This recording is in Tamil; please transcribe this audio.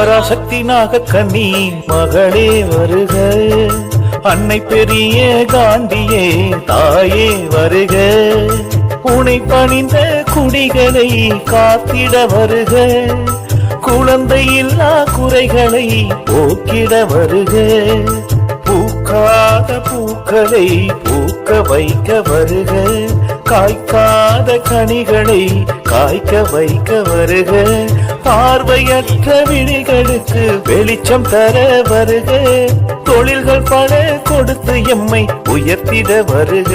பராசக்தி நாகக்கண்ணி மகளே வருக, அன்னை பெரிய காந்தியே தாயே வருக, உனை பணிந்த குடிகளை காத்திட வருக, குழந்தை இல்லா குறைகளை போக்கிட வருக, பூக்காத பூக்களை பூக்க வைக்க வருக, காய்க்காத கனிகளை காய்க்க வைக்க வருக, பார்வையற்ற விழிகளுக்கு வெளிச்சம் தர வருக, தொழில்கள் பல கொடுத்து எம்மை உயர்த்திட வருக.